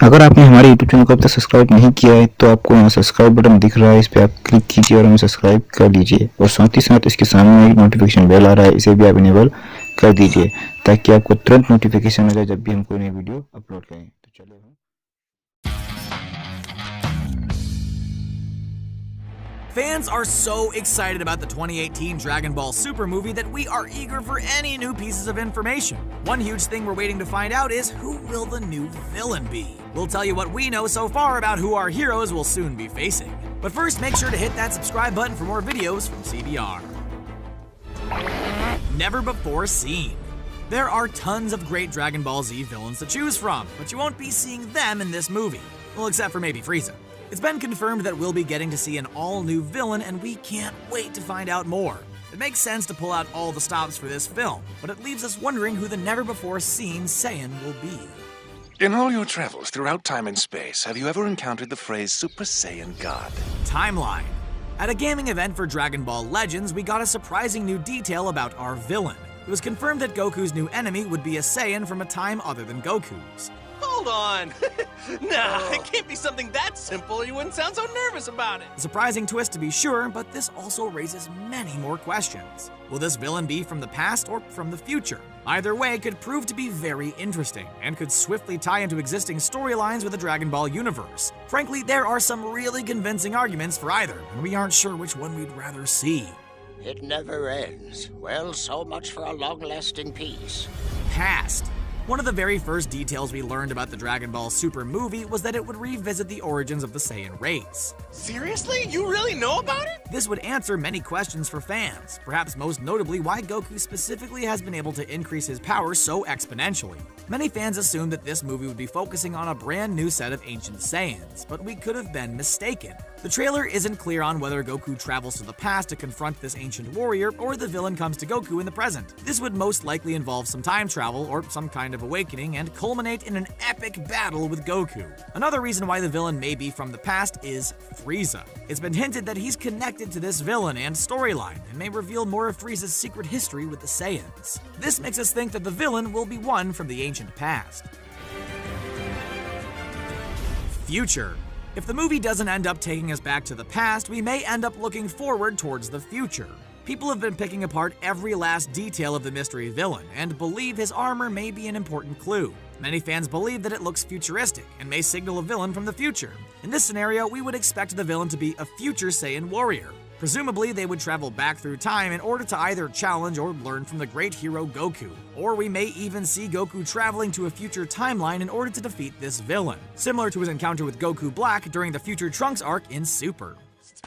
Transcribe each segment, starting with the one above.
अगर आपने हमारे यूट्यूब चैनल को अब तक सब्सक्राइब नहीं किया है तो आपको यहाँ सब्सक्राइब बटन दिख रहा है, इस पर आप क्लिक कीजिए और हमें सब्सक्राइब कर लीजिए। और साथ ही साथ इसके सामने एक नोटिफिकेशन बेल आ रहा है, इसे भी आप इनेबल कर दीजिए ताकि आपको तुरंत नोटिफिकेशन मिले जब भी हम कोई नई वीडियो अपलोड करें। तो चलिए Fans are so excited about the 2018 Dragon Ball Super movie that we are eager for any new pieces of information. One huge thing we're waiting to find out is who will the new villain be? We'll tell you what we know so far about who our heroes will soon be facing. But first, make sure to hit that subscribe button for more videos from CBR. Never before seen. There are tons of great Dragon Ball Z villains to choose from, but you won't be seeing them in this movie. Well, except for maybe Frieza. It's been confirmed that we'll be getting to see an all-new villain, and we can't wait to find out more. It makes sense to pull out all the stops for this film, but it leaves us wondering who the never-before-seen Saiyan will be. In all your travels throughout time and space, have you ever encountered the phrase Super Saiyan God? Timeline. At a gaming event for Dragon Ball Legends, we got a surprising new detail about our villain. It was confirmed that Goku's new enemy would be a Saiyan from a time other than Goku's. Hold on! Nah, it can't be something that simple. You wouldn't sound so nervous about it. A surprising twist to be sure, but this also raises many more questions. Will this villain be from the past or from the future? Either way could prove to be very interesting, and could swiftly tie into existing storylines with the Dragon Ball universe. Frankly, there are some really convincing arguments for either, and we aren't sure which one we'd rather see. It never ends. Well, so much for a long-lasting peace. Past. One of the very first details we learned about the Dragon Ball Super movie was that it would revisit the origins of the Saiyan race. Seriously? You really know about it? This would answer many questions for fans, perhaps most notably why Goku specifically has been able to increase his power so exponentially. Many fans assumed that this movie would be focusing on a brand new set of ancient Saiyans, but we could have been mistaken. The trailer isn't clear on whether Goku travels to the past to confront this ancient warrior, or the villain comes to Goku in the present. This would most likely involve some time travel or some kind of awakening and culminate in an epic battle with Goku. Another reason why the villain may be from the past is Frieza. It's been hinted that he's connected to this villain and storyline, and may reveal more of Frieza's secret history with the Saiyans. This makes us think that the villain will be one from the ancient past. Future. If the movie doesn't end up taking us back to the past, we may end up looking forward towards the future. People have been picking apart every last detail of the mystery villain, and believe his armor may be an important clue. Many fans believe that it looks futuristic, and may signal a villain from the future. In this scenario, we would expect the villain to be a future Saiyan warrior. Presumably, they would travel back through time in order to either challenge or learn from the great hero Goku. Or we may even see Goku traveling to a future timeline in order to defeat this villain, similar to his encounter with Goku Black during the Future Trunks arc in Super.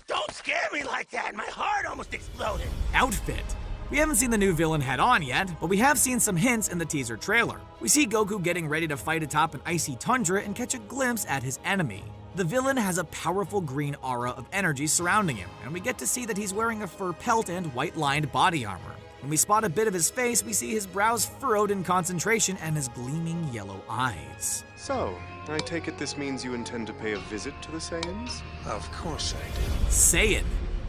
Don't scare me like that! My heart almost exploded! Outfit. We haven't seen the new villain head on yet, but we have seen some hints in the teaser trailer. We see Goku getting ready to fight atop an icy tundra and catch a glimpse at his enemy. The villain has a powerful green aura of energy surrounding him, and we get to see that he's wearing a fur pelt and white-lined body armor. When we spot a bit of his face, we see his brows furrowed in concentration and his gleaming yellow eyes. So, I take it this means you intend to pay a visit to the Saiyans? Of course I do. Saiyan.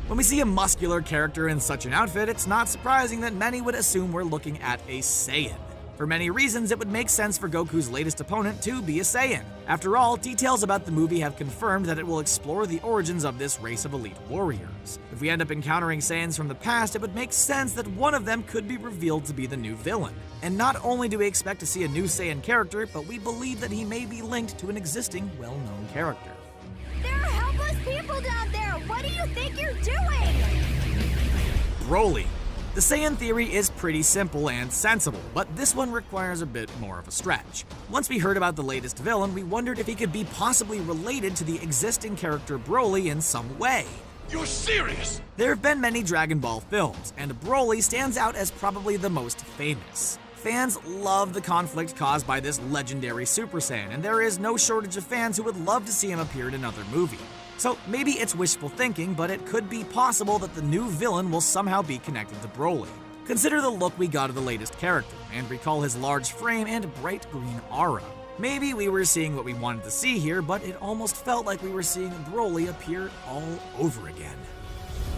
When we see a muscular character in such an outfit, it's not surprising that many would assume we're looking at a Saiyan. For many reasons, it would make sense for Goku's latest opponent to be a Saiyan. After all, details about the movie have confirmed that it will explore the origins of this race of elite warriors. If we end up encountering Saiyans from the past, it would make sense that one of them could be revealed to be the new villain. And not only do we expect to see a new Saiyan character, but we believe that he may be linked to an existing, well-known character. There are helpless people down there! What do you think you're doing? Broly. The Saiyan theory is pretty simple and sensible, but this one requires a bit more of a stretch. Once we heard about the latest villain, we wondered if he could be possibly related to the existing character Broly in some way. You're serious? There have been many Dragon Ball films, and Broly stands out as probably the most famous. Fans love the conflict caused by this legendary Super Saiyan, and there is no shortage of fans who would love to see him appear in another movie. So maybe it's wishful thinking, but it could be possible that the new villain will somehow be connected to Broly. Consider the look we got of the latest character, and recall his large frame and bright green aura. Maybe we were seeing what we wanted to see here, but it almost felt like we were seeing Broly appear all over again.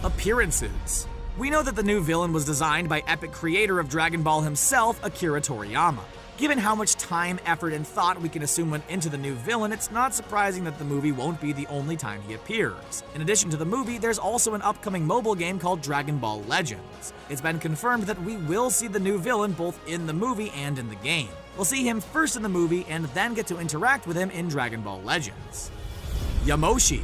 Appearances. We know that the new villain was designed by epic creator of Dragon Ball himself, Akira Toriyama. Given how much time, effort, and thought we can assume went into the new villain, it's not surprising that the movie won't be the only time he appears. In addition to the movie, there's also an upcoming mobile game called Dragon Ball Legends. It's been confirmed that we will see the new villain both in the movie and in the game. We'll see him first in the movie and then get to interact with him in Dragon Ball Legends. Yamoshi.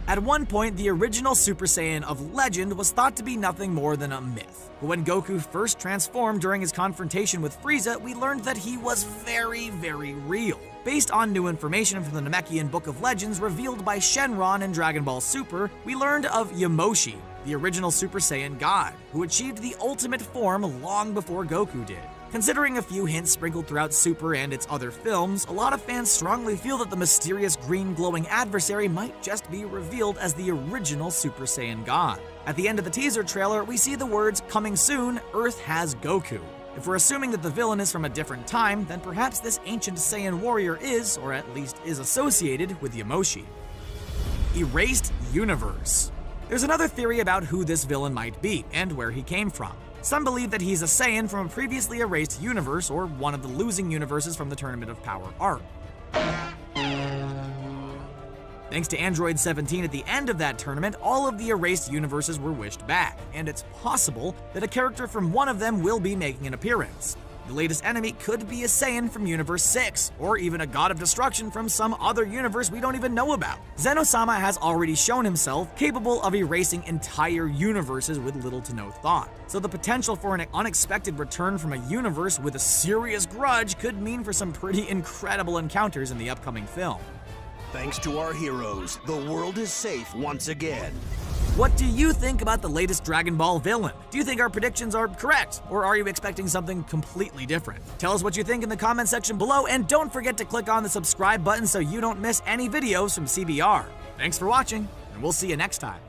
At one point, the original Super Saiyan of Legend was thought to be nothing more than a myth. But when Goku first transformed during his confrontation with Frieza, we learned that he was very, very real. Based on new information from the Namekian Book of Legends revealed by Shenron in Dragon Ball Super, we learned of Yamoshi, the original Super Saiyan god, who achieved the ultimate form long before Goku did. Considering a few hints sprinkled throughout Super and its other films, a lot of fans strongly feel that the mysterious green glowing adversary might just be revealed as the original Super Saiyan god. At the end of the teaser trailer, we see the words, "Coming soon, Earth has Goku." If we're assuming that the villain is from a different time, then perhaps this ancient Saiyan warrior is, or at least is associated with Yamoshi. Erased Universe. There's another theory about who this villain might be, and where he came from. Some believe that he's a Saiyan from a previously erased universe, or one of the losing universes from the Tournament of Power arc. Thanks to Android 17 at the end of that tournament, all of the erased universes were wished back, and it's possible that a character from one of them will be making an appearance. The latest enemy could be a Saiyan from Universe 6, or even a God of Destruction from some other universe we don't even know about. Zeno-sama has already shown himself capable of erasing entire universes with little to no thought, so the potential for an unexpected return from a universe with a serious grudge could mean for some pretty incredible encounters in the upcoming film. Thanks to our heroes, the world is safe once again. What do you think about the latest Dragon Ball villain? Do you think our predictions are correct, or are you expecting something completely different? Tell us what you think in the comment section below, and don't forget to click on the subscribe button so you don't miss any videos from CBR. Thanks for watching, and we'll see you next time.